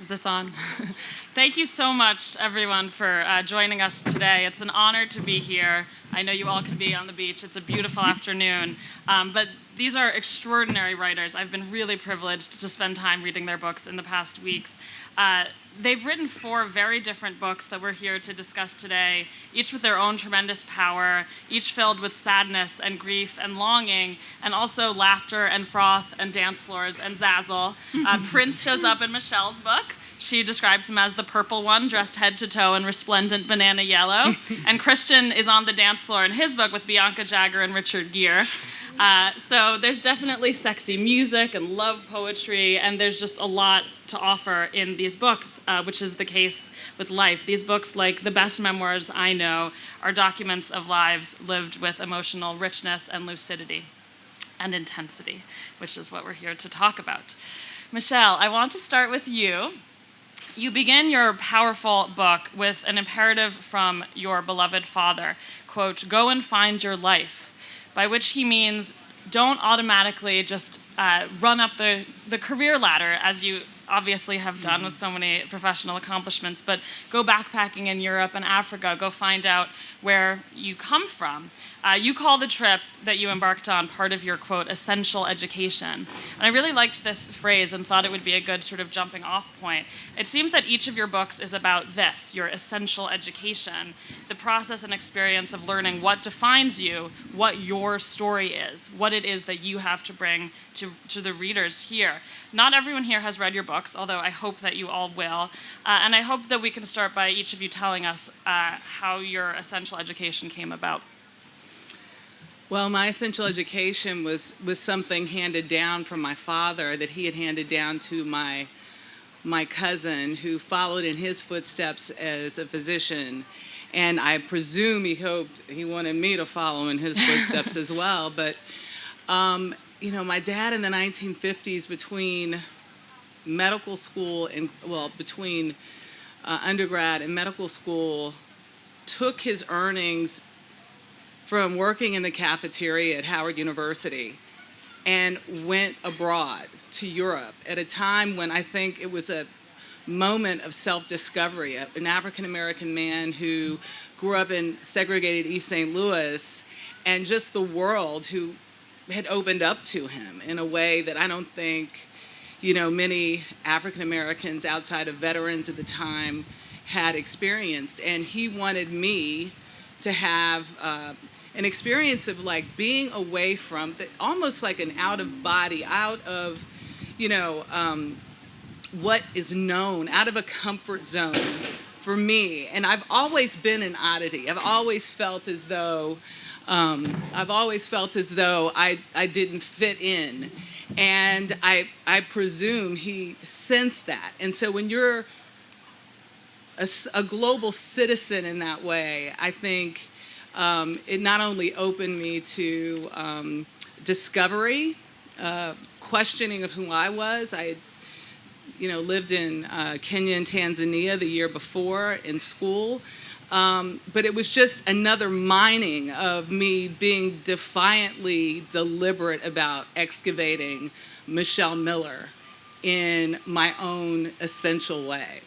this on? Thank you so much, everyone, for joining us today. It's an honor to be here. I know you all could be on the beach. It's a beautiful afternoon. But these are extraordinary writers. I've been really privileged to spend time reading their books in the past weeks. They've written 4 very different books that we're here to discuss today, each with their own tremendous power, each filled with sadness and grief and longing, and also laughter and froth and dance floors and zazzle. Prince shows up in Michelle's book. She describes him as the purple one, dressed head to toe in resplendent banana yellow. And Christian is on the dance floor in his book with Bianca Jagger and Richard Gere. So there's definitely sexy music and love poetry, and there's just a lot to offer in these books, which is the case with life. These books, like the best memoirs I know, are documents of lives lived with emotional richness and lucidity and intensity, which is what we're here to talk about. Michelle, I want to start with you. You begin your powerful book with an imperative from your beloved father, quote, "Go and find your life," by which he means don't automatically just run up the career ladder, as you obviously have done with so many professional accomplishments, but go backpacking in Europe and Africa, go find out where you come from. You call the trip that you embarked on part of your, quote, essential education. And I really liked this phrase and thought it would be a good sort of jumping off point. It seems that each of your books is about this, your essential education, the process and experience of learning what defines you, what your story is, what it is that you have to bring to the readers here. Not everyone here has read your books, although I hope that you all will. And I hope that we can start by each of you telling us how your essential education came about. Well, my essential education was something handed down from my father that he had handed down to my cousin, who followed in his footsteps as a physician. And I presume he wanted me to follow in his footsteps as well. But, my dad in the 1950s, between medical school and, between undergrad and medical school, took his earnings from working in the cafeteria at Howard University and went abroad to Europe at a time when I think it was a moment of self-discovery. An African-American man who grew up in segregated East St. Louis, and just the world who had opened up to him in a way that I don't think, many African-Americans outside of veterans at the time had experienced. And he wanted me to have an experience of being away from, almost like an out of body, out of, what is known, out of a comfort zone for me. And I've always been an oddity. I've always felt as though I didn't fit in. And I presume he sensed that. And so when you're a global citizen in that way, I think it not only opened me to discovery, questioning of who I was. I had, lived in Kenya and Tanzania the year before in school. But it was just another mining of me being defiantly deliberate about excavating Michelle Miller in my own essential way.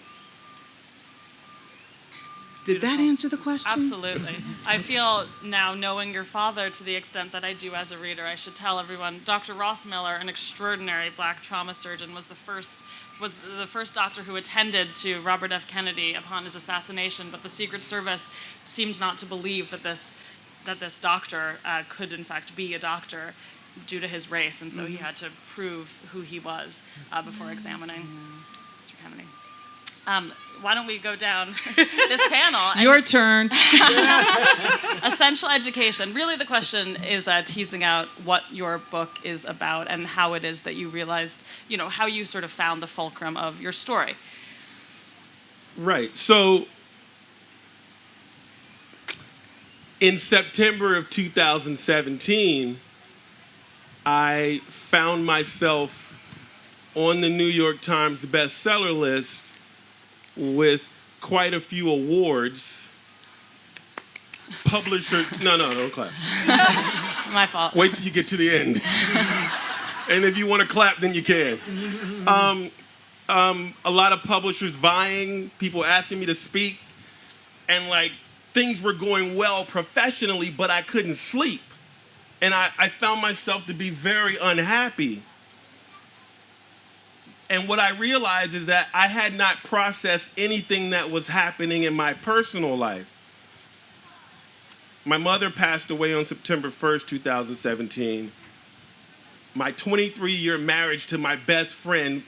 Did that answer the question? Absolutely. I feel now, knowing your father to the extent that I do as a reader, I should tell everyone, Dr. Ross Miller, an extraordinary Black trauma surgeon, was the first doctor who attended to Robert F. Kennedy upon his assassination, but the Secret Service seemed not to believe that this doctor could in fact be a doctor due to his race, and so he had to prove who he was before examining Mr. Kennedy. Why don't we go down this panel? Your turn. Essential education. Really, the question is that teasing out what your book is about and how it is that you realized, how you sort of found the fulcrum of your story. Right. So, in September of 2017, I found myself on the New York Times bestseller list with quite a few awards. Publishers, no, don't clap. My fault. Wait till you get to the end. And if you want to clap, then you can. a lot of publishers vying, people asking me to speak, and like things were going well professionally, but I couldn't sleep. And I found myself to be very unhappy. And what I realized is that I had not processed anything that was happening in my personal life. My mother passed away on September 1st, 2017. My 23-year marriage to my best friend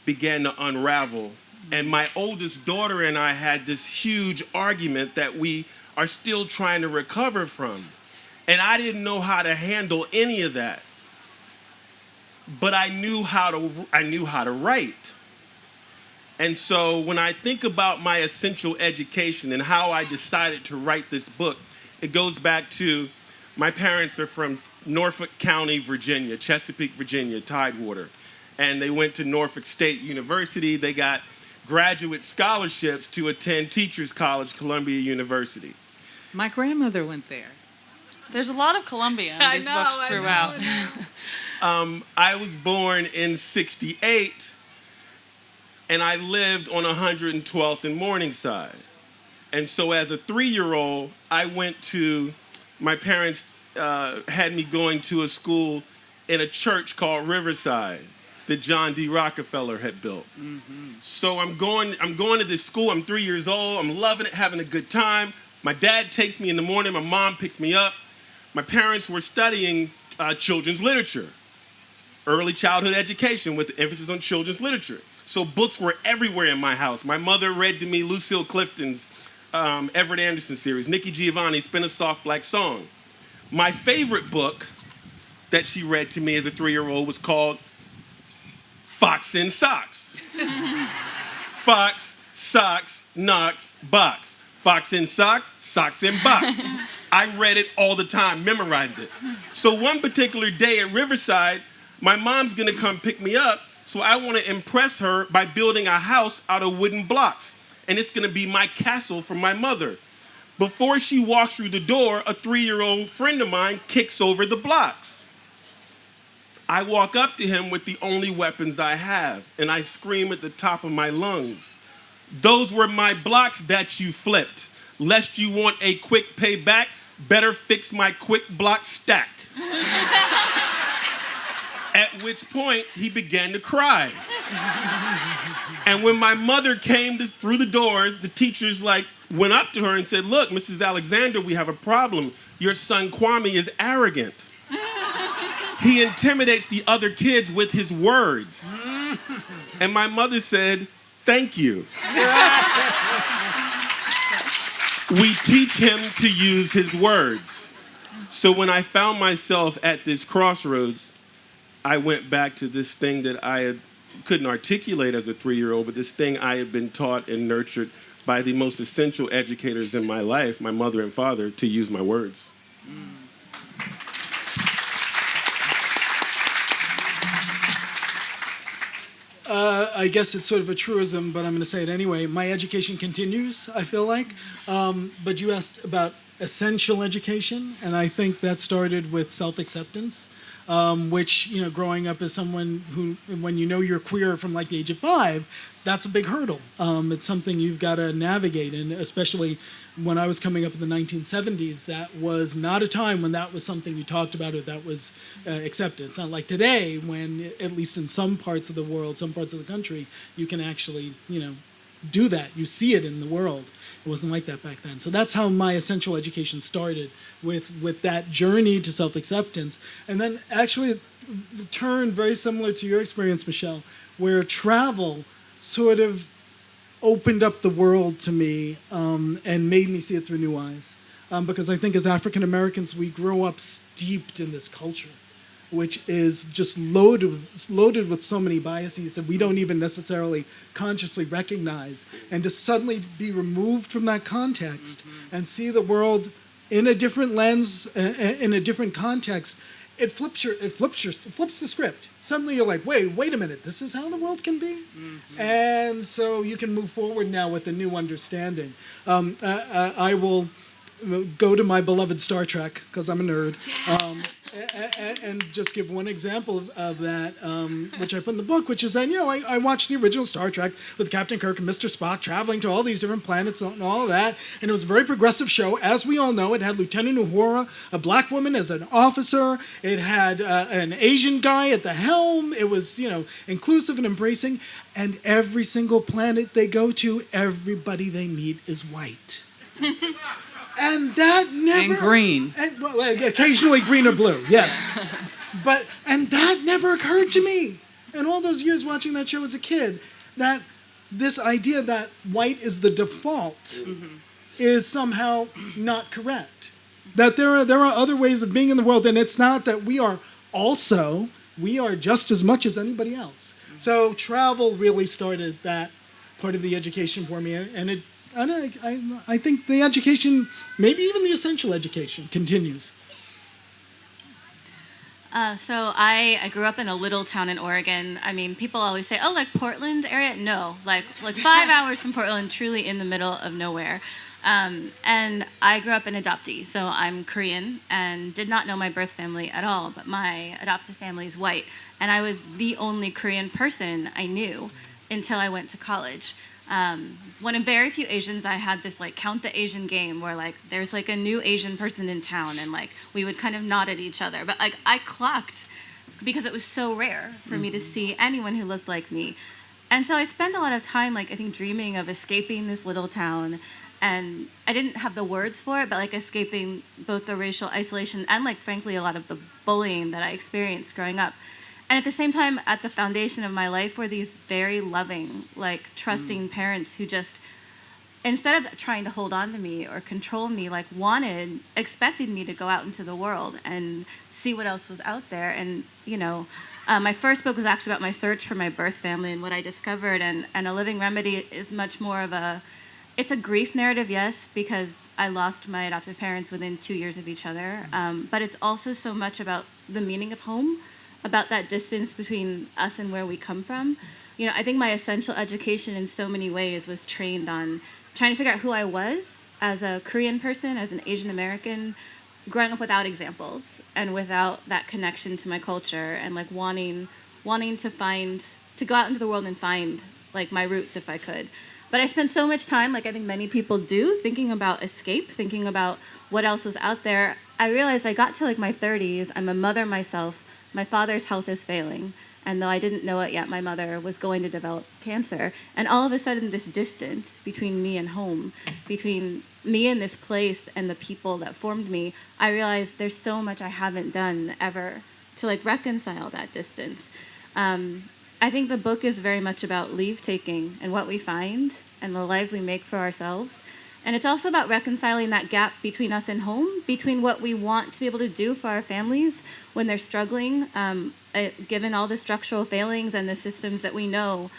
began to unravel. And my oldest daughter and I had this huge argument that we are still trying to recover from. And I didn't know how to handle any of that. But I knew how to write. And so when I think about my essential education and how I decided to write this book, it goes back to my parents are from Norfolk County, Virginia, Chesapeake, Virginia, Tidewater. And they went to Norfolk State University. They got graduate scholarships to attend Teachers College, Columbia University. My grandmother went there. There's a lot of Columbia in these books throughout. I was born in '68, and I lived on 112th and Morningside. And so as a 3-year-old, I went to, my parents had me going to a school in a church called Riverside that John D. Rockefeller had built. Mm-hmm. So I'm going to this school. I'm 3 years old. I'm loving it, having a good time. My dad takes me in the morning. My mom picks me up. My parents were studying children's literature, early childhood education with emphasis on children's literature. So books were everywhere in my house. My mother read to me Lucille Clifton's Everett Anderson series, Nikki Giovanni's Spin a Soft Black Song. My favorite book that she read to me as a 3-year-old was called Fox in Socks. Fox, socks, knocks, box. Fox in socks, socks in box. I read it all the time, memorized it. So one particular day at Riverside, my mom's gonna come pick me up, so I wanna impress her by building a house out of wooden blocks. And it's gonna be my castle for my mother. Before she walks through the door, a 3-year-old friend of mine kicks over the blocks. I walk up to him with the only weapons I have, and I scream at the top of my lungs. Those were my blocks that you flipped. Lest you want a quick payback, better fix my quick block stack. At which point, he began to cry. And when my mother came through the doors, the teachers went up to her and said, "Look, Mrs. Alexander, we have a problem. Your son Kwame is arrogant. He intimidates the other kids with his words." And my mother said, "Thank you. We teach him to use his words." So when I found myself at this crossroads, I went back to this thing that couldn't articulate as a 3-year-old, but this thing I had been taught and nurtured by the most essential educators in my life, my mother and father, to use my words. I guess it's sort of a truism, but I'm going to say it anyway. My education continues, I feel like. But you asked about essential education, and I think that started with self-acceptance, which, growing up as someone who, when you know you're queer from the age of 5, that's a big hurdle. It's something you've got to navigate, and especially when I was coming up in the 1970s, that was not a time when that was something you talked about or that was accepted. It's not like today when, at least in some parts of the world, some parts of the country, you can actually, do that. You see it in the world. It wasn't like that back then. So that's how my essential education started, with that journey to self-acceptance. And then actually turned very similar to your experience, Michelle, where travel sort of opened up the world to me and made me see it through new eyes. Because I think as African Americans, we grow up steeped in this culture, which is just loaded with so many biases that we don't even necessarily consciously recognize. And to suddenly be removed from that context and see the world in a different lens, in a different context, it flips the script. Suddenly you're like, wait a minute, this is how the world can be? And so you can move forward now with a new understanding. I will go to my beloved Star Trek, because I'm a nerd, and just give one example of that, which I put in the book, which is that, I watched the original Star Trek with Captain Kirk and Mr. Spock traveling to all these different planets and all of that, and it was a very progressive show. As we all know, it had Lieutenant Uhura, a black woman, as an officer. It had an Asian guy at the helm. It was, inclusive and embracing, and every single planet they go to, everybody they meet is white. And that never... And green. And, well, occasionally green or blue, yes. And that never occurred to me in all those years watching that show as a kid, that this idea that white is the default is somehow not correct. That there are other ways of being in the world, and it's not that we are just as much as anybody else. So travel really started that part of the education for me, and I think the education, maybe even the essential education, continues. So I grew up in a little town in Oregon. I mean, people always say, oh, like Portland area? No, like 5 hours from Portland, truly in the middle of nowhere. And I grew up an adoptee, so I'm Korean and did not know my birth family at all, but my adoptive family is white. And I was the only Korean person I knew until I went to college. One of very few Asians, I had this count the Asian game where there's a new Asian person in town, and we would kind of nod at each other. But I clocked, because it was so rare for me to see anyone who looked like me. And so I spent a lot of time I think dreaming of escaping this little town. And I didn't have the words for it, but escaping both the racial isolation and frankly a lot of the bullying that I experienced growing up. And at the same time, at the foundation of my life were these very loving, trusting parents who just, instead of trying to hold on to me or control me, expected me to go out into the world and see what else was out there. And, my first book was actually about my search for my birth family and what I discovered. And A Living Remedy is much more of it's a grief narrative, yes, because I lost my adoptive parents within 2 years of each other. But it's also so much about the meaning of home, about that distance between us and where we come from. I think my essential education in so many ways was trained on trying to figure out who I was as a Korean person, as an Asian American, growing up without examples and without that connection to my culture, and wanting to go out into the world and find my roots if I could. But I spent so much time, I think many people do, thinking about escape, thinking about what else was out there. I realized I got to my 30s, I'm a mother myself, my father's health is failing, and though I didn't know it yet, my mother was going to develop cancer. And all of a sudden, this distance between me and home, between me and this place and the people that formed me, I realized there's so much I haven't done ever to reconcile that distance. I think the book is very much about leave-taking and what we find and the lives we make for ourselves. And it's also about reconciling that gap between us and home, between what we want to be able to do for our families when they're struggling, given all the structural failings and the systems that we know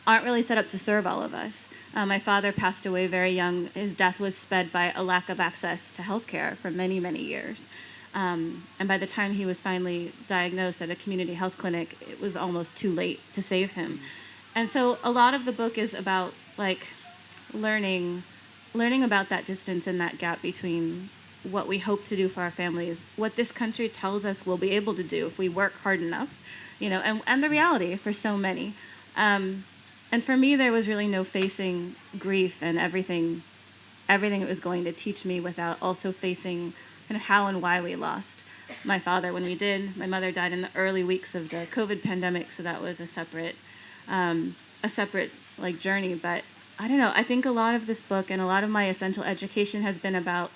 aren't really set up to serve all of us. My father passed away very young. His death was sped by a lack of access to healthcare for many, many years. And by the time he was finally diagnosed at a community health clinic, it was almost too late to save him. And so a lot of the book is about learning about that distance and that gap between what we hope to do for our families, what this country tells us we'll be able to do if we work hard enough, and the reality for so many. And for me, there was really no facing grief and everything it was going to teach me without also facing kind of how and why we lost my father when we did. My mother died in the early weeks of the COVID pandemic, so that was a separate journey. But I don't know, I think a lot of this book and a lot of my essential education has been about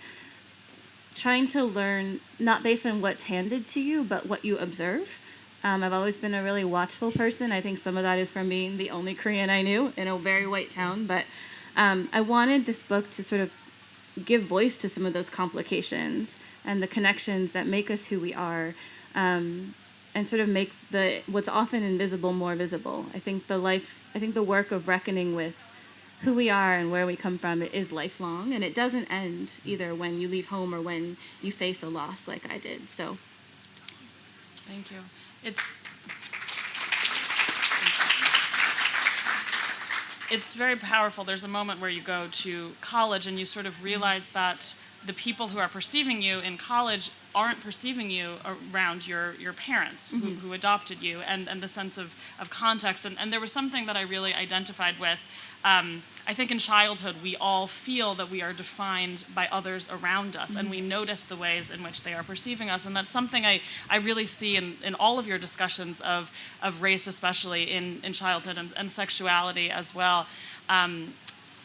trying to learn, not based on what's handed to you, but what you observe. I've always been a really watchful person. I think some of that is from being the only Korean I knew in a very white town. But I wanted this book to sort of give voice to some of those complications and the connections that make us who we are, and sort of make what's often invisible more visible. I think the work of reckoning with who we are and where we come from is lifelong, and it doesn't end either when you leave home or when you face a loss like I did. So, thank you. It's very powerful. There's a moment where you go to college and you sort of realize that the people who are perceiving you in college aren't perceiving you around your parents who adopted you, and the sense of context. And there was something that I really identified with. I think in childhood, we all feel that we are defined by others around us, and we notice the ways in which they are perceiving us. And that's something I really see in all of your discussions of race, especially in childhood, and sexuality as well.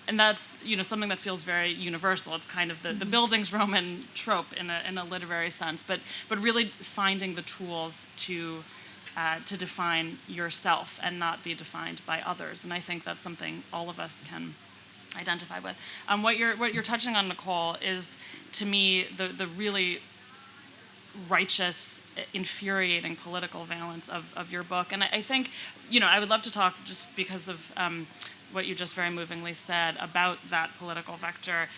And that's something that feels very universal. It's kind of the Bildungsroman trope in a literary sense, but really finding the tools to define yourself and not be defined by others. And I think that's something all of us can identify with. What you're touching on, Nicole, is to me the really righteous, infuriating political valence of your book. And I think I would love to talk, just because of what you just very movingly said about that political vector.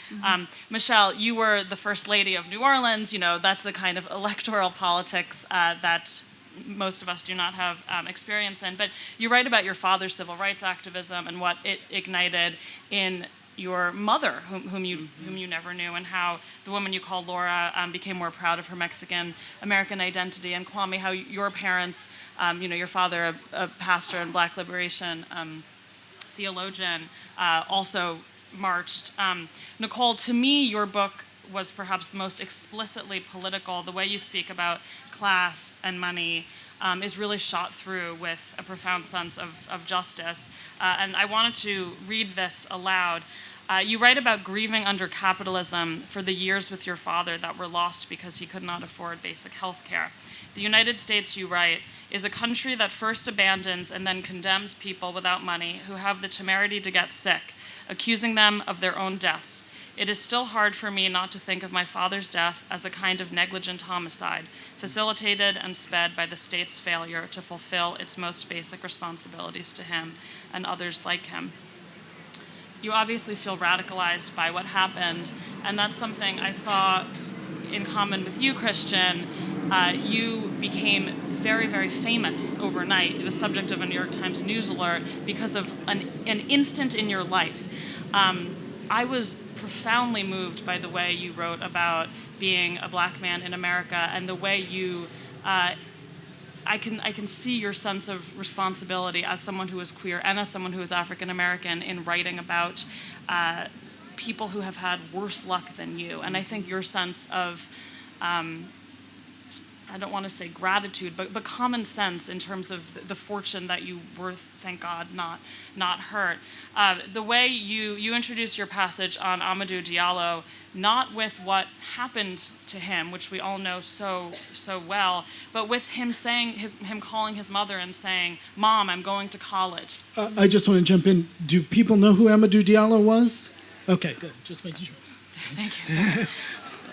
Michelle, you were the First Lady of New Orleans. That's a kind of electoral politics that most of us do not have experience in. But you write about your father's civil rights activism and what it ignited in your mother, whom you never knew, and how the woman you call Laura became more proud of her Mexican American identity, and Kwame, how your parents, your father, a pastor and Black liberation theologian, also marched. Nicole, to me, your book was perhaps the most explicitly political. The way you speak about class and money is really shot through with a profound sense of justice. And I wanted to read this aloud. You write about grieving under capitalism for the years with your father that were lost because he could not afford basic health care. The United States, you write, is a country that first abandons and then condemns people without money who have the temerity to get sick, accusing them of their own deaths. It is still hard for me not to think of my father's death as a kind of negligent homicide, facilitated and sped by the state's failure to fulfill its most basic responsibilities to him and others like him. You obviously feel radicalized by what happened, and that's something I saw in common with you, Christian. You became very, very famous overnight, the subject of a New York Times news alert, because of an instant in your life. I was profoundly moved by the way you wrote about being a Black man in America, and the way you, I can see your sense of responsibility as someone who is queer and as someone who is African American in writing about people who have had worse luck than you. And I think your sense of, I don't want to say gratitude, but common sense in terms of the fortune that you were, thank God, not hurt. The way you introduce your passage on Amadou Diallo, not with what happened to him, which we all know so well, but with him saying, him calling his mother and saying, "Mom, I'm going to college." I just want to jump in. Do people know who Amadou Diallo was? Okay, good. Just making sure. Thank you.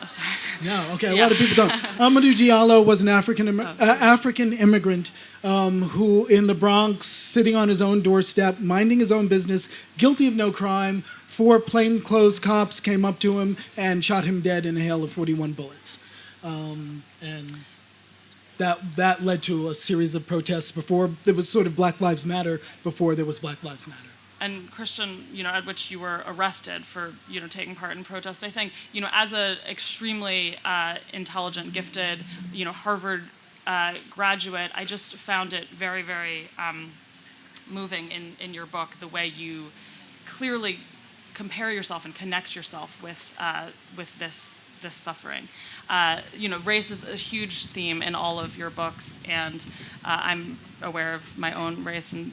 Oh, sorry. No, okay, a lot of people don't. Amadou Diallo was an African immigrant who, in the Bronx, sitting on his own doorstep, minding his own business, guilty of no crime, 4 plainclothes cops came up to him and shot him dead in a hail of 41 bullets. And that led to a series of protests before there was sort of Black Lives Matter, before there was Black Lives Matter. And Christian, at which you were arrested for, taking part in protest. I think, as an extremely intelligent, gifted, Harvard graduate, I just found it very, very moving in your book, the way you clearly compare yourself and connect yourself with this suffering. Race is a huge theme in all of your books, and I'm aware of my own race and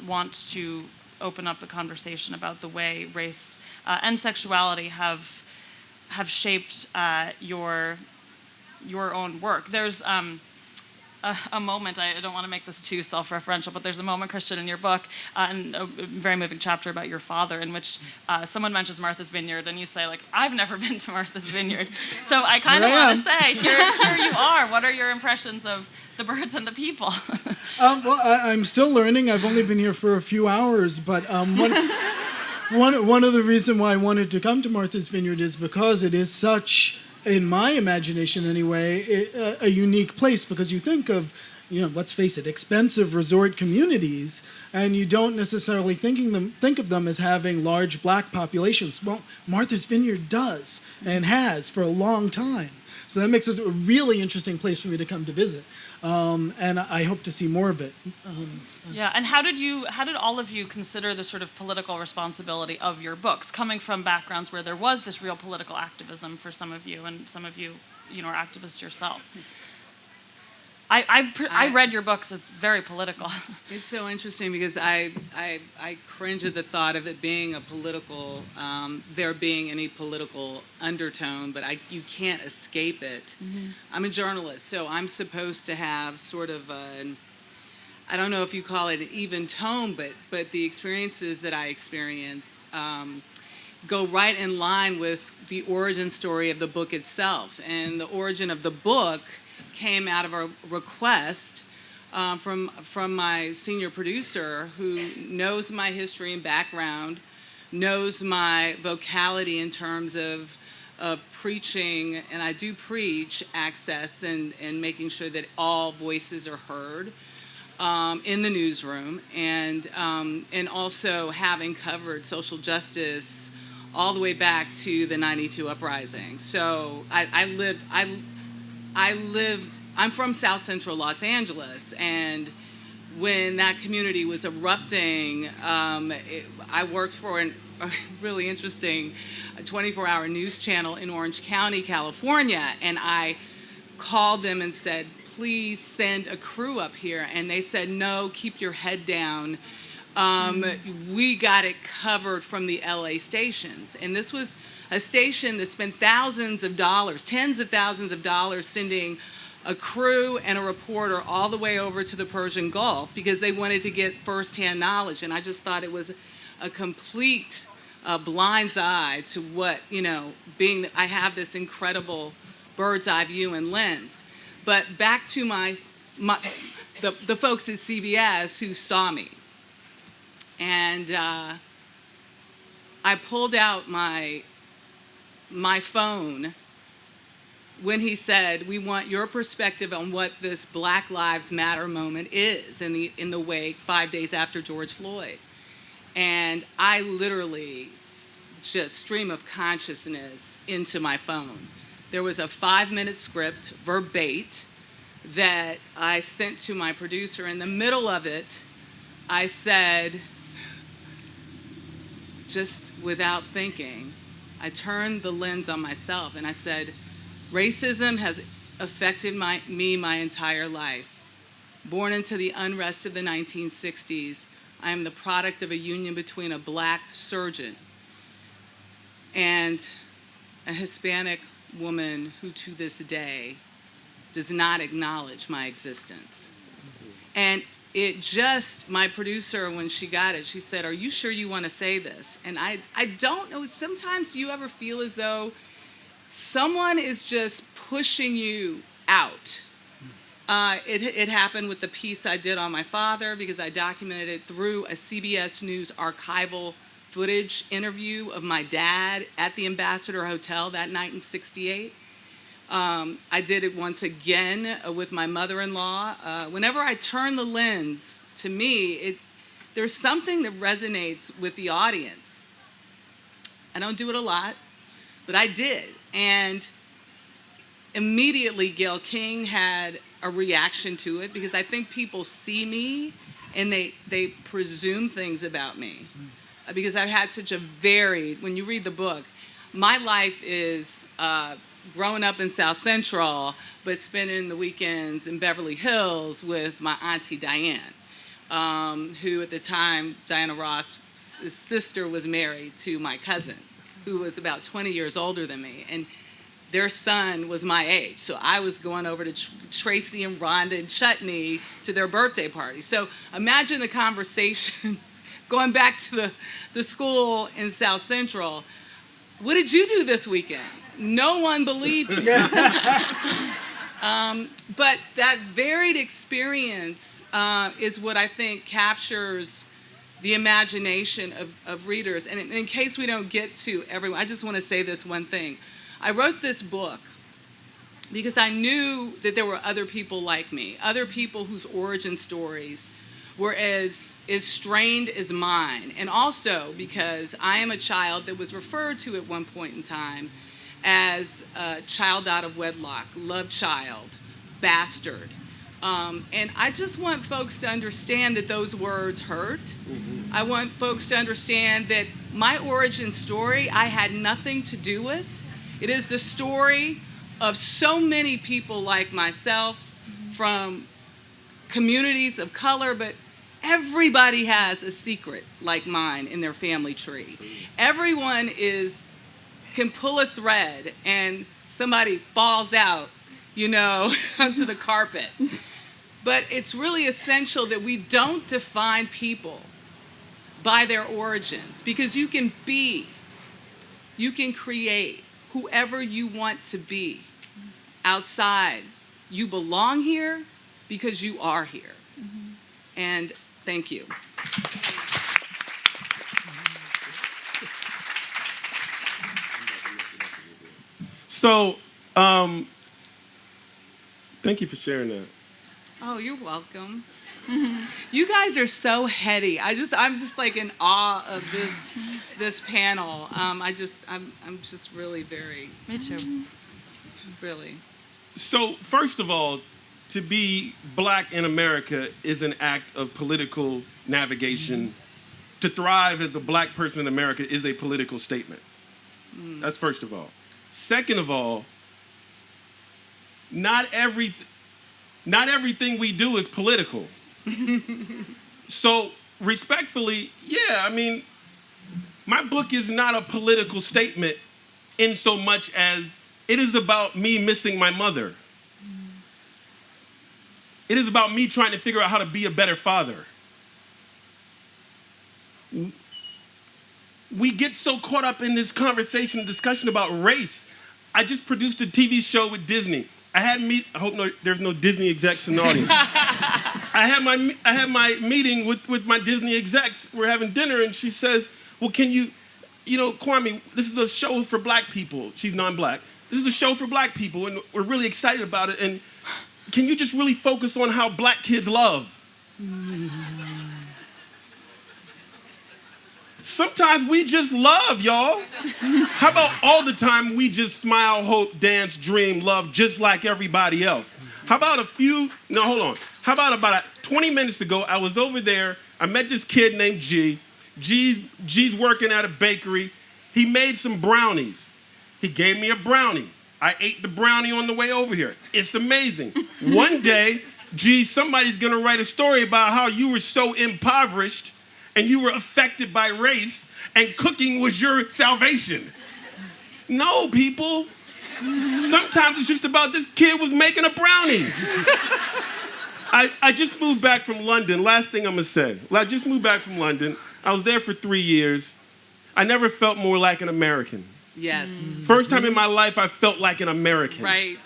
want to open up a conversation about the way race and sexuality have shaped your own work. There's a moment, I don't want to make this too self-referential, but there's a moment, Christian, in your book, and a very moving chapter about your father, in which someone mentions Martha's Vineyard, and you say, I've never been to Martha's Vineyard. So I kind of want to say, here you are. What are your impressions of the birds and the people? Well, I'm still learning. I've only been here for a few hours, but one of the reasons why I wanted to come to Martha's Vineyard is because it is such, in my imagination anyway, a unique place, because you think of, let's face it, expensive resort communities, and you don't necessarily think of them as having large black populations. Well, Martha's Vineyard does and has for a long time. So that makes it a really interesting place for me to come to visit, and I hope to see more of it. Yeah, and how did all of you consider the sort of political responsibility of your books, coming from backgrounds where there was this real political activism for some of you, and some of you, are activists yourself? I read your books as very political. It's so interesting because I cringe at the thought of it being a political, there being any political undertone, but you can't escape it. Mm-hmm. I'm a journalist, so I'm supposed to have sort of I don't know if you call it an even tone, but the experiences that I experience go right in line with the origin story of the book itself. And the origin of the book came out of a request from my senior producer, who knows my history and background, knows my vocality in terms of preaching, and I do preach access and making sure that all voices are heard in the newsroom, and also having covered social justice all the way back to the '92 uprising. So I'm from South Central Los Angeles, and when that community was erupting, I worked for a really interesting 24-hour news channel in Orange County, California, and I called them and said, please send a crew up here, and they said, no, keep your head down. We got it covered from the LA stations, and this was a station that spent thousands of dollars, tens of thousands of dollars, sending a crew and a reporter all the way over to the Persian Gulf because they wanted to get firsthand knowledge. And I just thought it was a complete blind's eye to what, I have this incredible bird's eye view and lens. But back to the folks at CBS who saw me. And I pulled out my phone when he said, we want your perspective on what this Black Lives Matter moment is in the wake 5 days after George Floyd. And I literally just stream of consciousness into my phone. There was a 5-minute script, verbate, that I sent to my producer. In the middle of it, I said, just without thinking, I turned the lens on myself and I said, racism has affected me my entire life. Born into the unrest of the 1960s, I am the product of a union between a black surgeon and a Hispanic woman who to this day does not acknowledge my existence. And my producer, when she got it, she said, are you sure you want to say this? And I don't know, sometimes you ever feel as though someone is just pushing you out. It happened with the piece I did on my father because I documented it through a CBS News archival footage interview of my dad at the Ambassador Hotel that night in '68. I did it once again with my mother-in-law. Whenever I turn the lens, to me, there's something that resonates with the audience. I don't do it a lot, but I did. And immediately Gayle King had a reaction to it because I think people see me and they presume things about me. Because I've had such a varied, when you read the book, my life is growing up in South Central, but spending the weekends in Beverly Hills with my auntie Diane, who at the time, Diana Ross's sister was married to my cousin, who was about 20 years older than me. And their son was my age. So I was going over to Tracy and Rhonda and Chutney to their birthday party. So imagine the conversation going back to the school in South Central. What did you do this weekend? No one believed me. But that varied experience is what I think captures the imagination of readers. And in case we don't get to everyone, I just want to say this one thing. I wrote this book because I knew that there were other people like me, other people whose origin stories were as strained as mine. And also because I am a child that was referred to at one point in time as a child out of wedlock, love child, bastard. And I just want folks to understand that those words hurt. Mm-hmm. I want folks to understand that my origin story I had nothing to do with. It is the story of so many people like myself from communities of color, but everybody has a secret like mine in their family tree. Everyone can pull a thread and somebody falls out, onto the carpet. But it's really essential that we don't define people by their origins, because you can create whoever you want to be outside. You belong here because you are here. Mm-hmm. And thank you. So, thank you for sharing that. Oh, you're welcome. You guys are so heady. I'm just like in awe of this panel. I'm just really very. Me too. Really. So, first of all, to be black in America is an act of political navigation. To thrive as a black person in America is a political statement. That's first of all. Second of all, not everything we do is political. So, respectfully, yeah, I mean, my book is not a political statement in so much as it is about me missing my mother. It is about me trying to figure out how to be a better father. We get so caught up in this discussion about race. I just produced a TV show with Disney. I hope there's no Disney execs in the audience. I had my meeting with my Disney execs. We're having dinner, and she says, well, can you Kwame, this is a show for black people. She's non-black. This is a show for black people, and we're really excited about it. And can you just really focus on how black kids love? Sometimes we just love, y'all. How about all the time we just smile, hope, dance, dream, love, just like everybody else? How about How about 20 minutes ago, I was over there. I met this kid named G. G's working at a bakery. He made some brownies. He gave me a brownie. I ate the brownie on the way over here. It's amazing. One day, G, somebody's going to write a story about how you were so impoverished and you were affected by race, and cooking was your salvation. No, people. Sometimes it's just about this kid was making a brownie. I just moved back from London. Last thing I'm going to say. I just moved back from London. I was there for 3 years. I never felt more like an American. Yes. First time in my life I felt like an American. Right.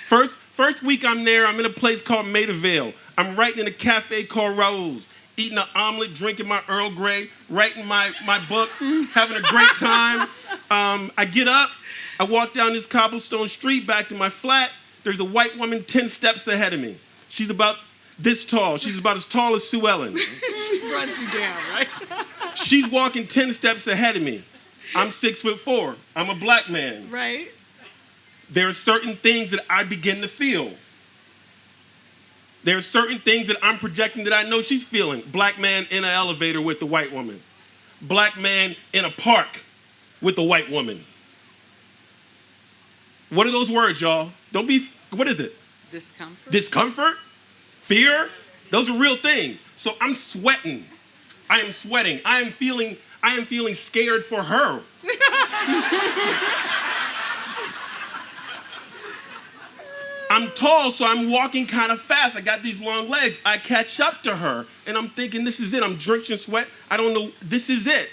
First week I'm there, I'm in a place called Maida Vale. I'm writing in a cafe called Raoul's, eating an omelet, drinking my Earl Grey, writing my book, having a great time. I get up, I walk down this cobblestone street back to my flat. There's a white woman 10 steps ahead of me. She's about this tall. She's about as tall as Sue Ellen. She runs you down, right? She's walking 10 steps ahead of me. I'm 6'4". I'm a black man. Right. There are certain things that I begin to feel. There are certain things that I'm projecting that I know she's feeling. Black man in an elevator with the white woman. Black man in a park with the white woman. What are those words, y'all? What is it? Discomfort. Discomfort? Fear? Those are real things. So I'm sweating. I am sweating. I am feeling scared for her. I'm tall, so I'm walking kind of fast. I got these long legs. I catch up to her, and I'm thinking, this is it. I'm drenched in sweat. I don't know. This is it.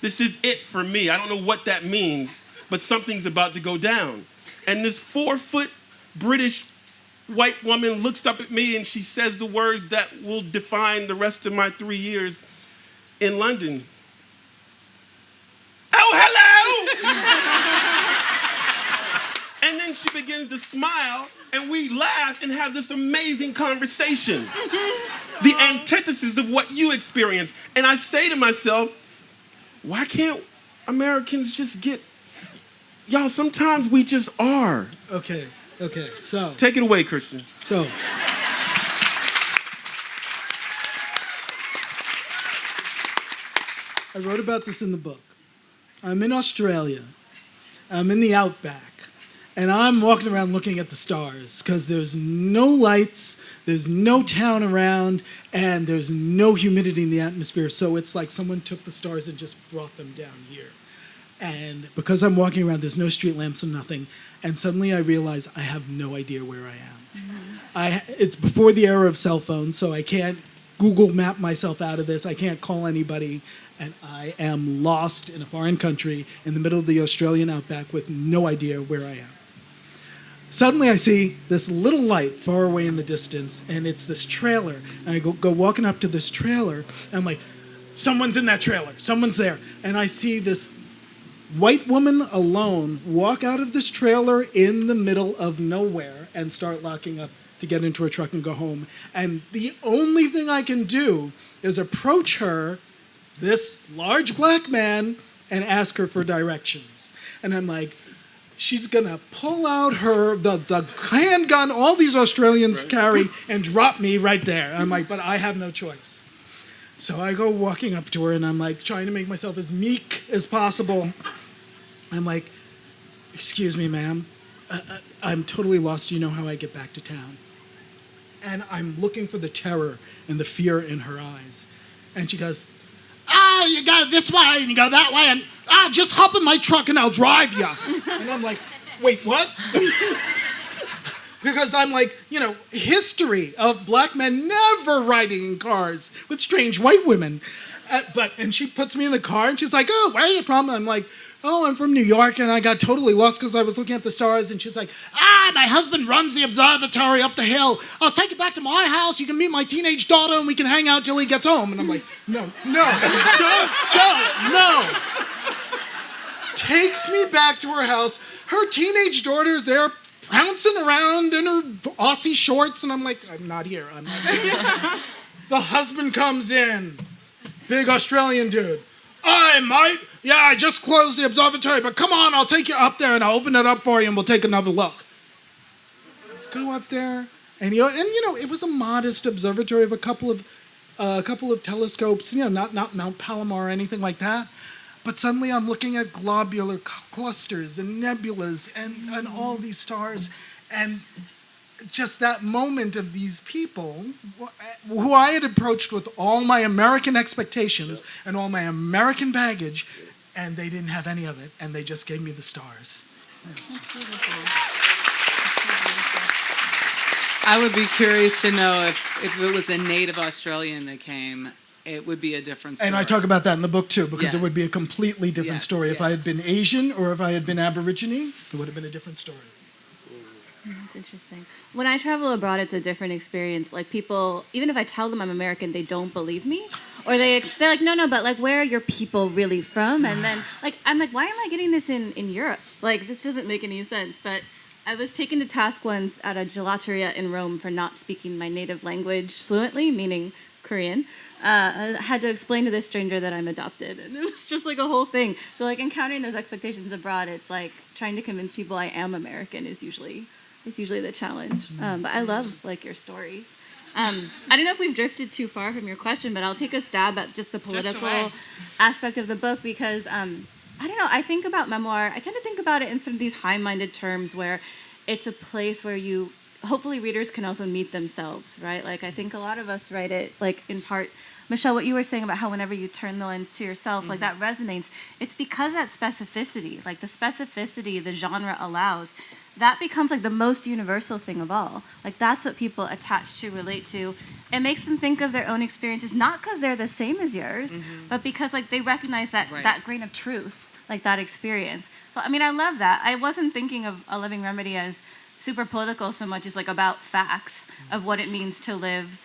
This is it for me. I don't know what that means, but something's about to go down. And this 4-foot British white woman looks up at me, and she says the words that will define the rest of my 3 years in London. Oh, hello! And then she begins to smile, and we laugh and have this amazing conversation. the antithesis of what you experience. And I say to myself, why can't Americans just get, y'all, sometimes we just are. Okay, so. Take it away, Christian. So. I wrote about this in the book. I'm in Australia. I'm in the outback. And I'm walking around looking at the stars because there's no lights, there's no town around, and there's no humidity in the atmosphere. So it's like someone took the stars and just brought them down here. And because I'm walking around, there's no street lamps and nothing. And suddenly I realize I have no idea where I am. It's before the era of cell phones, so I can't Google map myself out of this. I can't call anybody. And I am lost in a foreign country in the middle of the Australian outback with no idea where I am. Suddenly I see this little light far away in the distance, and it's this trailer. And I go walking up to this trailer, and I'm like, someone's in that trailer, someone's there. And I see this white woman alone walk out of this trailer in the middle of nowhere and start locking up to get into her truck and go home. And the only thing I can do is approach her, this large black man, and ask her for directions. And I'm like, she's gonna pull out the handgun all these Australians carry and drop me right there. I'm like, but I have no choice. So I go walking up to her and I'm like trying to make myself as meek as possible. I'm like, excuse me, ma'am, I'm totally lost. Do you know how I get back to town? And I'm looking for the terror and the fear in her eyes. And she goes, you go this way and you go that way, and just hop in my truck and I'll drive you. And I'm like, wait, what? Because I'm like, history of black men never riding in cars with strange white women. And she puts me in the car and she's like, oh, where are you from? I'm like, oh, I'm from New York, and I got totally lost because I was looking at the stars. And she's like, my husband runs the observatory up the hill. I'll take you back to my house. You can meet my teenage daughter, and we can hang out till he gets home. And I'm like, no. Takes me back to her house. Her teenage daughter's there pouncing around in her Aussie shorts, and I'm like, I'm not here. The husband comes in, big Australian dude. Hi, mate. Yeah, I just closed the observatory, but come on, I'll take you up there and I'll open it up for you and we'll take another look. Go up there, and it was a modest observatory of a couple of telescopes, not Mount Palomar or anything like that. But suddenly I'm looking at globular clusters and nebulas and all these stars, and just that moment of these people who I had approached with all my American expectations and all my American baggage, and they didn't have any of it, and they just gave me the stars. That's beautiful. I would be curious to know if it was a native Australian that came, it would be a different story. And I talk about that in the book too, because Yes. it would be a completely different story. If I had been Asian or if I had been Aborigine, it would have been a different story. That's interesting. When I travel abroad, it's a different experience. Like, people, even if I tell them I'm American, they don't believe me. Or they're like, no, but like, where are your people really from? And then I'm like, why am I getting this in Europe? Like, this doesn't make any sense. But I was taken to task once at a gelateria in Rome for not speaking my native language fluently, meaning Korean. I had to explain to this stranger that I'm adopted, and it was just like a whole thing. So like, encountering those expectations abroad, it's like trying to convince people I am American is usually the challenge. But I love like your stories. I don't know if we've drifted too far from your question, but I'll take a stab at just the political aspect of the book, because I don't know, I think about Memoir, I tend to think about it in sort of these high-minded terms where it's a place where hopefully readers can also meet themselves, right? Like, I think a lot of us write it, like, in part, Michelle, what you were saying about how whenever you turn the lens to yourself, like, that resonates. It's because that specificity, like the specificity the genre allows, that becomes like the most universal thing of all. Like, that's what people attach to, relate to. It makes them think of their own experiences, not because they're the same as yours, but because like they recognize that grain of truth, like that experience. So, I mean, I love that. I wasn't thinking of A Living Remedy as super political so much as like about facts of what it means to live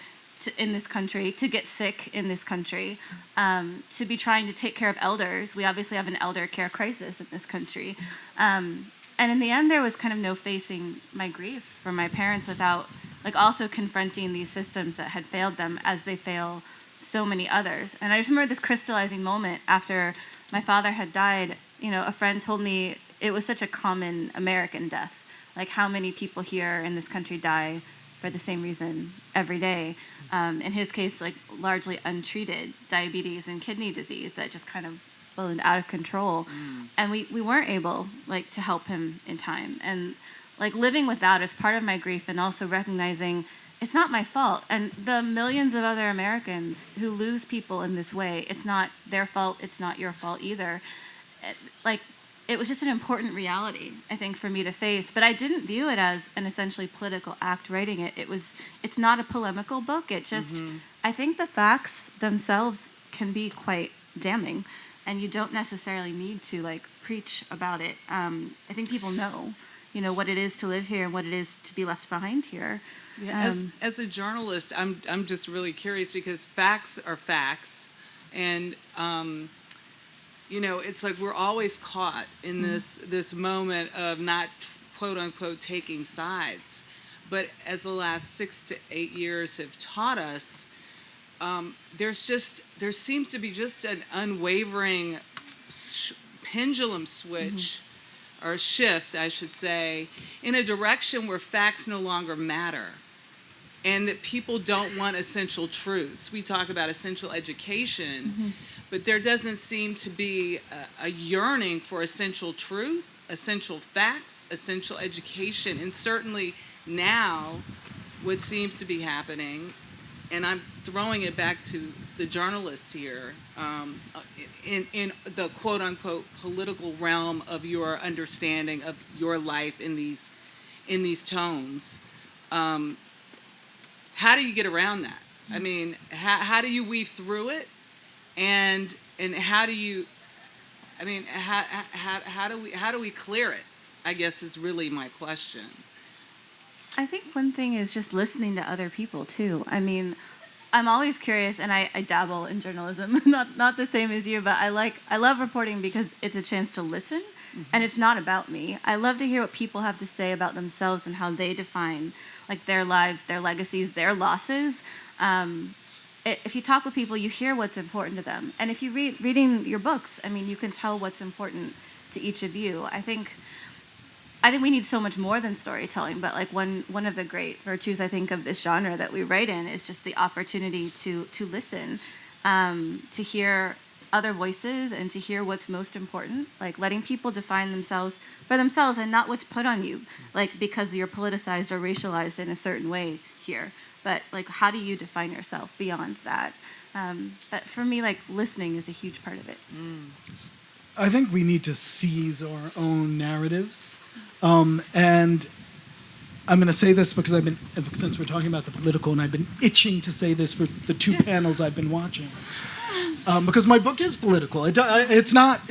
in this country, to get sick in this country, to be trying to take care of elders. We obviously have an elder care crisis in this country. And in the end, there was kind of no facing my grief for my parents without like also confronting these systems that had failed them as they fail so many others. And I just remember this crystallizing moment after my father had died. You know, a friend told me it was such a common American death. Like, how many people here in this country die for the same reason every day? In his case, like, largely untreated diabetes and kidney disease that just kind of ballooned out of control. And we weren't able, like, to help him in time. And, like, living with that is part of my grief, and also recognizing it's not my fault. And the millions of other Americans who lose people in this way, it's not their fault, it's not your fault either. Like, it was just an important reality, I think, for me to face. But I didn't view it as an essentially political act writing it. It's not a polemical book. It just, I think the facts themselves can be quite damning, and you don't necessarily need to, like, preach about it. I think people know, you know, what it is to live here and what it is to be left behind here. Yeah, as a journalist, I'm just really curious, because facts are facts, and you know, it's like we're always caught in this moment of not, quote unquote, taking sides. But as the last 6 to 8 years have taught us, there seems to be just an unwavering pendulum switch, or shift, I should say, in a direction where facts no longer matter, and that people don't want essential truths. We talk about essential education, but there doesn't seem to be a yearning for essential truth, essential facts, essential education. And certainly now, what seems to be happening, and I'm throwing it back to the journalist here, in the quote-unquote political realm of your understanding of your life in these tomes, how do you get around that? I mean, how do you weave through it, and how do you, I mean, how do we clear it, I guess, is really my question. I think one thing is just listening to other people too. I mean, I'm always curious, and I dabble in journalism, not the same as you, but I love reporting because it's a chance to listen, and it's not about me. I love to hear what people have to say about themselves and how they define, like, their lives, their legacies, their losses. If you talk with people, you hear what's important to them, and if you reading your books, I mean, you can tell what's important to each of you. I think we need so much more than storytelling, but, like, one of the great virtues, I think, of this genre that we write in is just the opportunity to listen, to hear other voices, and to hear what's most important, like letting people define themselves for themselves and not what's put on you, like, because you're politicized or racialized in a certain way here. But, like, how do you define yourself beyond that? But for me, like, listening is a huge part of it. I think we need to seize our own narratives. And I'm going to say this because since we're talking about the political, and I've been itching to say this for the 2 panels I've been watching. Because my book is political. It's not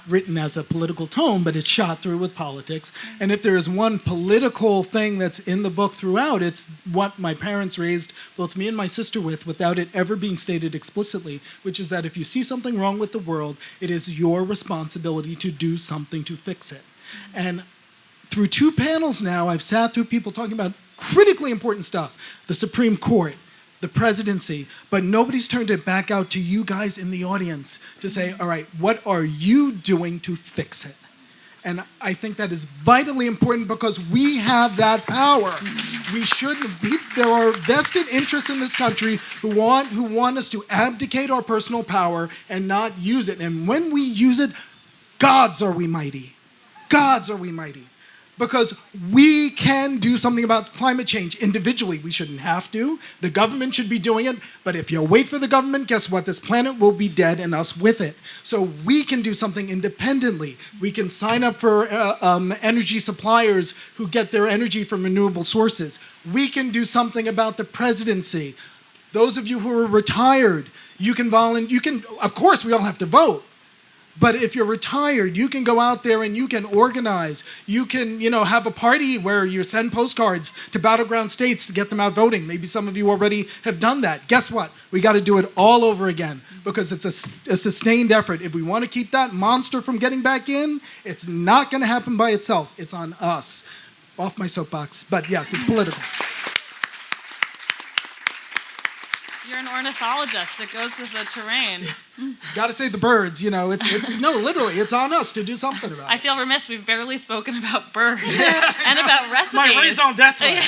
written as a political tone, but it's shot through with politics. And if there is one political thing that's in the book throughout, it's what my parents raised both me and my sister with, without it ever being stated explicitly, which is that if you see something wrong with the world, it is your responsibility to do something to fix it. And through 2 panels now, I've sat through people talking about critically important stuff, the Supreme Court, the presidency, but nobody's turned it back out to you guys in the audience to say, all right, what are you doing to fix it? And I think that is vitally important, because we have that power. We shouldn't be, there are vested interests in this country who want us to abdicate our personal power and not use it. And when we use it, gods are we mighty. Gods are we mighty. Because we can do something about climate change individually. We shouldn't have to. The government should be doing it. But if you wait for the government, guess what? This planet will be dead, and us with it. So we can do something independently. We can sign up for energy suppliers who get their energy from renewable sources. We can do something about the presidency. Those of you who are retired, you can volunteer. Of course, we all have to vote. But if you're retired, you can go out there and you can organize. You can, have a party where you send postcards to battleground states to get them out voting. Maybe some of you already have done that. Guess what? We got to do it all over again, because it's a sustained effort. If we want to keep that monster from getting back in, it's not going to happen by itself. It's on us. Off my soapbox. But yes, it's political. You're an ornithologist. It goes with the terrain. Got to save the birds. It's no, literally, it's on us to do something about I it. feel remiss. We've barely spoken about birds and about recipes. My raison d'etre.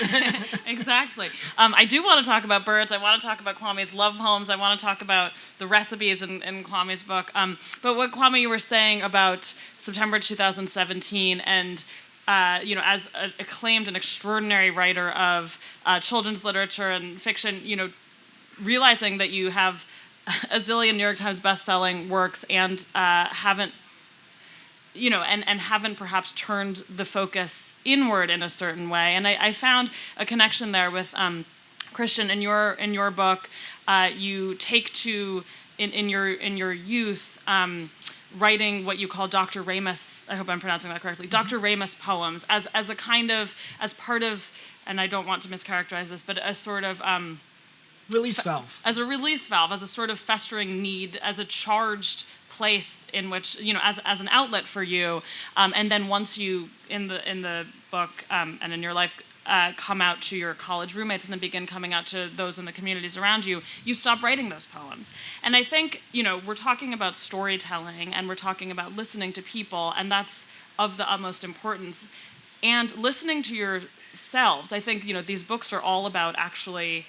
Exactly. I do want to talk about birds. I want to talk about Kwame's love poems. I want to talk about the recipes in Kwame's book. But what, Kwame, you were saying about September 2017 and as an acclaimed and extraordinary writer of children's literature and fiction, realizing that you have a zillion New York Times best-selling works and haven't perhaps turned the focus inward in a certain way. And I found a connection there with Christian in your book. You take to in your youth. Writing what you call Dr. Ramus, I hope I'm pronouncing that correctly, Dr. Ramus poems as part of, and I don't want to mischaracterize this, but a sort of Release valve. As a release valve, as a sort of festering need, as a charged place in which, as an outlet for you, and then once you in the book and in your life come out to your college roommates and then begin coming out to those in the communities around you, you stop writing those poems. And I think, we're talking about storytelling and we're talking about listening to people, and that's of the utmost importance. And listening to yourselves, I think, these books are all about actually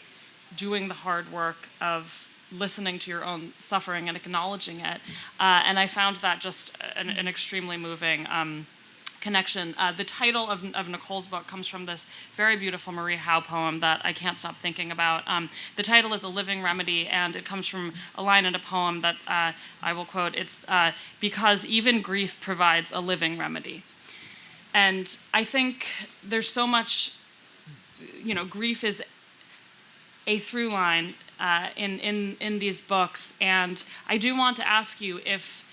doing the hard work of listening to your own suffering and acknowledging it. And I found that just an extremely moving connection. The title of Nicole's book comes from this very beautiful Marie Howe poem that I can't stop thinking about. The title is A Living Remedy, and it comes from a line in a poem that I will quote. It's because even grief provides a living remedy. And I think there's so much, grief is a through line in these books. And I do want to ask you if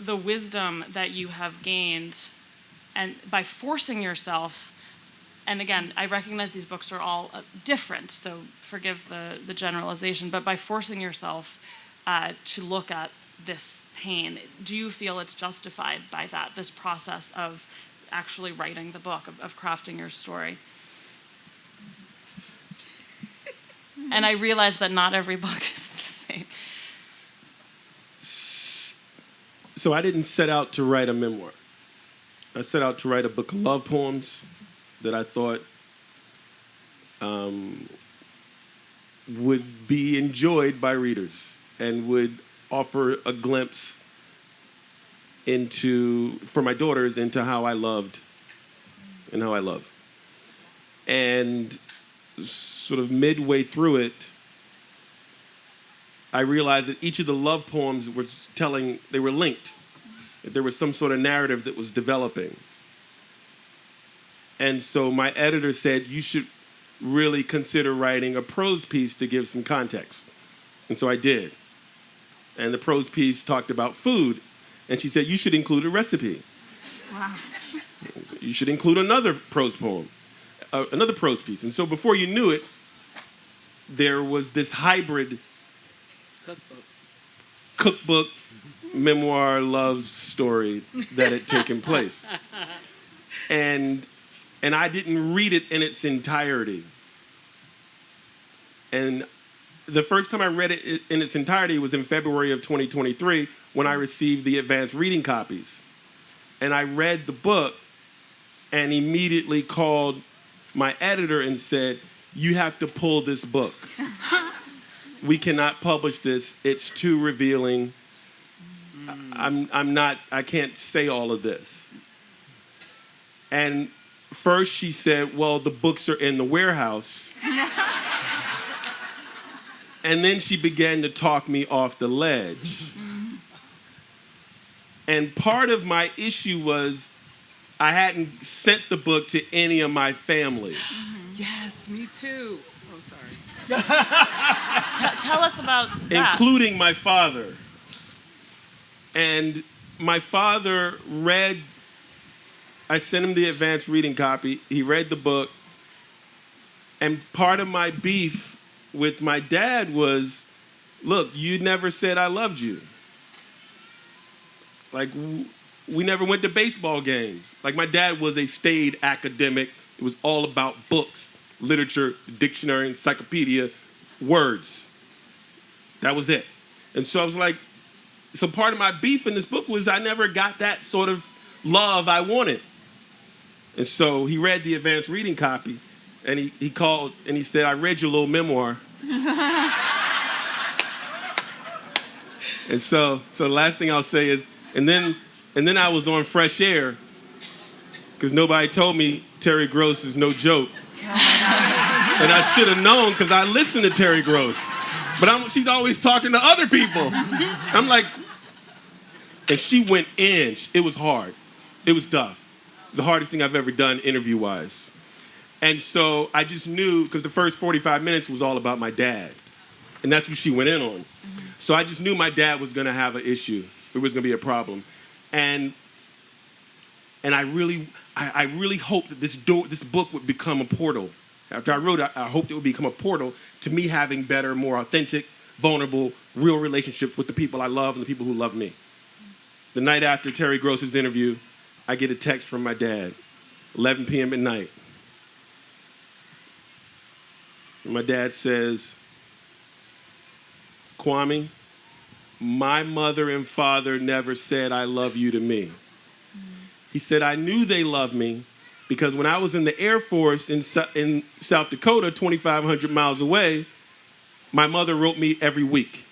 the wisdom that you have gained, and by forcing yourself, and again, I recognize these books are all different, so forgive the generalization, but by forcing yourself to look at this pain, do you feel it's justified by that, this process of actually writing the book, of crafting your story? And I realize that not every book is the same. So I didn't set out to write a memoir. I set out to write a book of love poems that I thought would be enjoyed by readers and would offer a glimpse for my daughters, into how I loved and how I love. And sort of midway through it, I realized that each of the love poems they were linked. That there was some sort of narrative that was developing. And so my editor said, you should really consider writing a prose piece to give some context. And so I did. And the prose piece talked about food. And she said, you should include a recipe. Wow. You should include another prose poem, another prose piece. And so before you knew it, there was this hybrid cookbook, memoir, love story that had taken place. And I didn't read it in its entirety. And the first time I read it in its entirety was in February of 2023, when I received the advanced reading copies. And I read the book and immediately called my editor and said, you have to pull this book. We cannot publish this. It's too revealing. I can't say all of this. And first she said, well, the books are in the warehouse. And then she began to talk me off the ledge. And part of my issue was I hadn't sent the book to any of my family. Yes, me too. Oh, sorry. Tell us about that. Including my father. And my father I sent him the advanced reading copy. He read the book. And part of my beef with my dad was, look, you never said I loved you. Like, we never went to baseball games. Like, my dad was a staid academic. It was all about books. literature, dictionary, encyclopedia, words. That was it. And so I was like, so part of my beef in this book was I never got that sort of love I wanted. And so he read the advanced reading copy, and he called and he said, I read your little memoir. And so the last thing I'll say is, and then I was on Fresh Air, because nobody told me Terry Gross is no joke. And I should have known, because I listened to Terry Gross. But she's always talking to other people. I'm like, and she went in. It was hard. It was tough. It was the hardest thing I've ever done interview-wise. And so I just knew, because the first 45 minutes was all about my dad. And that's what she went in on. So I just knew my dad was going to have an issue. It was going to be a problem. And I really hoped that this book would become a portal. After I wrote it, I hoped it would become a portal to me having better, more authentic, vulnerable, real relationships with the people I love and the people who love me. The night after Terry Gross's interview, I get a text from my dad, 11 p.m. at night. And my dad says, Kwame, my mother and father never said I love you to me. He said, I knew they loved me because when I was in the Air Force in South Dakota, 2,500 miles away, my mother wrote me every week.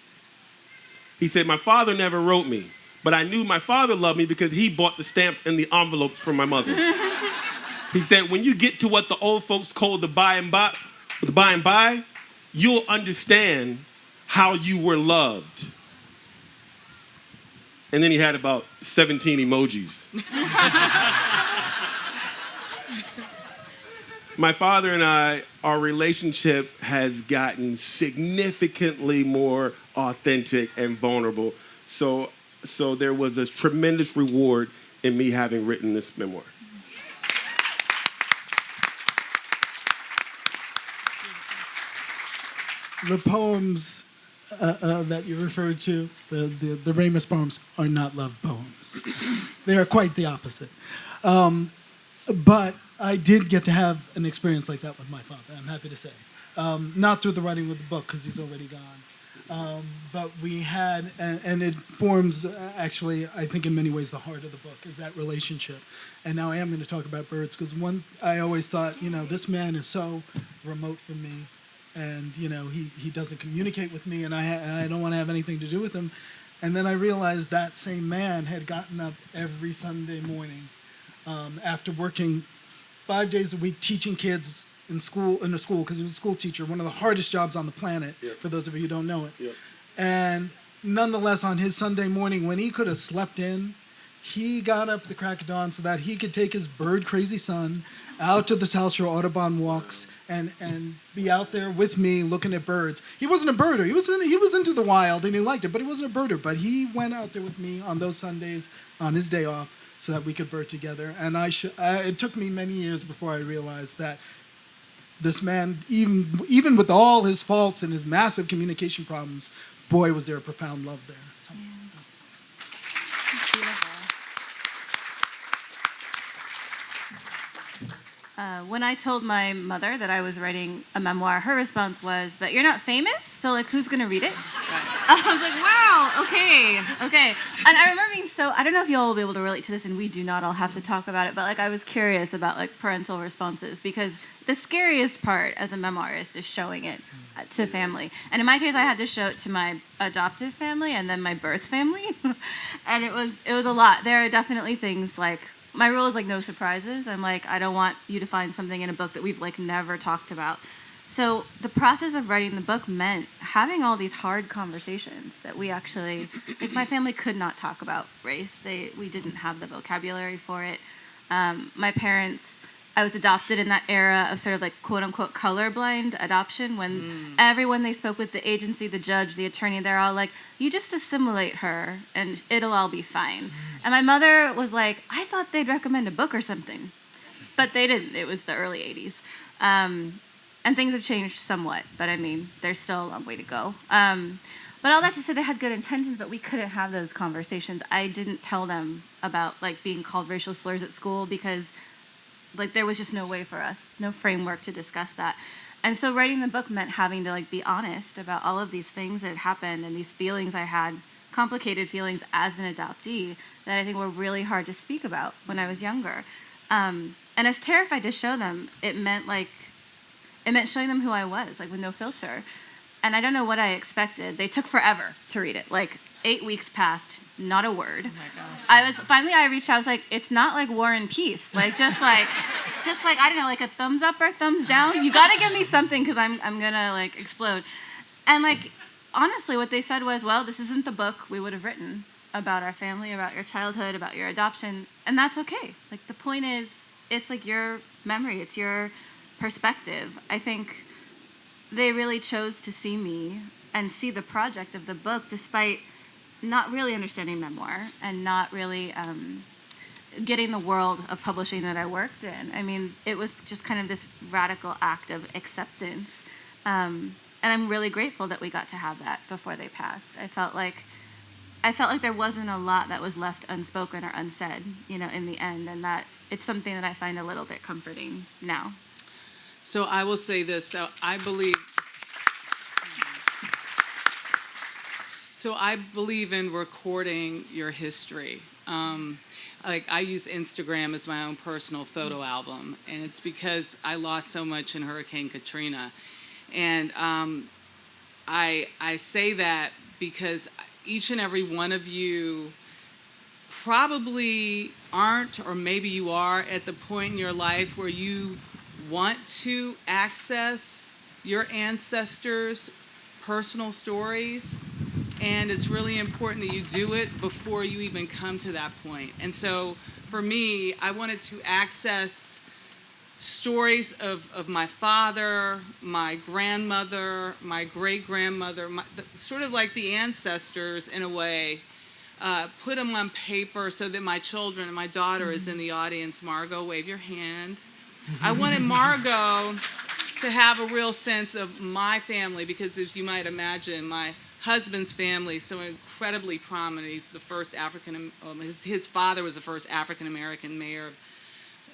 He said, my father never wrote me, but I knew my father loved me because he bought the stamps and the envelopes for my mother. He said, when you get to what the old folks call the by and by, you'll understand how you were loved. And then he had about 17 emojis. My father and I, our relationship has gotten significantly more authentic and vulnerable. So there was a tremendous reward in me having written this memoir. The poems that you referred to, the Ramus poems, are not love poems. They are quite the opposite. But I did get to have an experience like that with my father, I'm happy to say. Not through the writing of the book, because he's already gone. But we had, and it forms, actually, I think in many ways, the heart of the book, is that relationship. And now I am going to talk about birds, because I always thought, this man is so remote from me. And, he doesn't communicate with me, and I don't want to have anything to do with him. And then I realized that same man had gotten up every Sunday morning after working 5 days a week teaching kids in a school, because he was a school teacher, one of the hardest jobs on the planet, Yep. for those of you who don't know it. Yep. And nonetheless, on his Sunday morning, when he could have slept in, he got up at the crack of dawn so that he could take his bird-crazy son out to the South Shore Audubon walks and be out there with me looking at birds. He wasn't a birder. He was into the wild and he liked it, but he wasn't a birder. But he went out there with me on those Sundays on his day off so that we could bird together. And it took me many years before I realized that this man, even with all his faults and his massive communication problems, boy, was there a profound love there. So. Beautiful. When I told my mother that I was writing a memoir, her response was, but you're not famous, so who's gonna read it? I was like, wow, okay. And I remember being I don't know if y'all will be able to relate to this, and we do not all have to talk about it, but I was curious about parental responses, because the scariest part as a memoirist is showing it to family. And in my case, I had to show it to my adoptive family and then my birth family. And it was a lot. There are definitely things my rule is no surprises. I'm I don't want you to find something in a book that we've never talked about. So the process of writing the book meant having all these hard conversations that we actually, my family could not talk about race. We didn't have the vocabulary for it. My parents, I was adopted in that era of sort of quote unquote colorblind adoption, when everyone they spoke with, the agency, the judge, the attorney, they're all you just assimilate her and it'll all be fine. And my mother was I thought they'd recommend a book or something, but they didn't. It was the early 80s. And things have changed somewhat, but there's still a long way to go. But all that to say, they had good intentions, but we couldn't have those conversations. I didn't tell them about being called racial slurs at school because like there was just no way for us, no framework to discuss that. And so writing the book meant having to like be honest about all of these things that had happened and these feelings I had, complicated feelings as an adoptee that I think were really hard to speak about when I was younger. And I was terrified to show them. It meant showing them who I was, like with no filter. And I don't know what I expected. They took forever to read it. Like 8 weeks passed, not a word. Oh my gosh. I reached out, I was like, it's not like War and Peace. Like, just like, I don't know, like a thumbs up or thumbs down. You gotta give me something because I'm gonna like explode. And like, honestly, what they said was, well, this isn't the book we would have written about our family, about your childhood, about your adoption. And that's okay. Like, the point is, it's like your memory, it's your perspective. I think they really chose to see me and see the project of the book despite not really understanding Memoir and not really getting the world of publishing that I worked in. I mean, it was just kind of this radical act of acceptance. And I'm really grateful that we got to have that before they passed. I felt like there wasn't a lot that was left unspoken or unsaid, in the end, and that it's something that I find a little bit comforting now. So I will say this. So I believe in recording your history. Like I use Instagram as my own personal photo album, and it's because I lost so much in Hurricane Katrina. And I say that because each and every one of you probably aren't, or maybe you are, at the point in your life where you want to access your ancestors' personal stories. And it's really important that you do it before you even come to that point. And so for me, I wanted to access stories of my father, my grandmother, my great-grandmother, sort of like the ancestors in a way, put them on paper so that my children, and my daughter is in the audience. Margot, wave your hand. I wanted Margot to have a real sense of my family because, as you might imagine, my husband's family is so incredibly prominent. He's the first his father was the first African-American mayor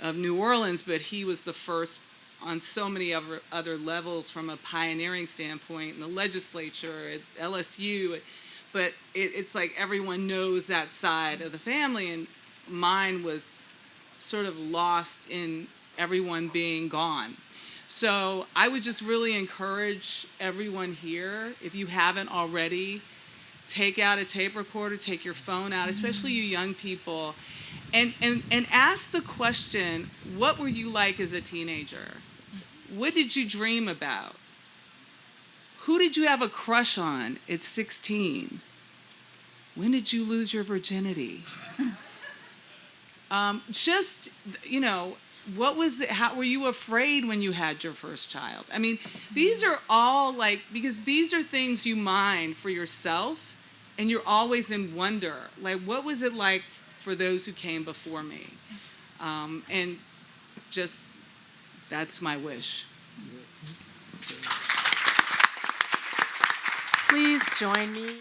of New Orleans, but he was the first on so many other levels from a pioneering standpoint in the legislature, at LSU. But it's like everyone knows that side of the family, and mine was sort of lost in everyone being gone. So I would just really encourage everyone here, if you haven't already, take out a tape recorder, take your phone out, especially you young people, and ask the question, what were you like as a teenager? What did you dream about? Who did you have a crush on at 16? When did you lose your virginity? What was it? How were you afraid when you had your first child? I mean, these are all because these are things you mine for yourself, and you're always in wonder. Like, what was it like for those who came before me? And just, that's my wish. Please join me.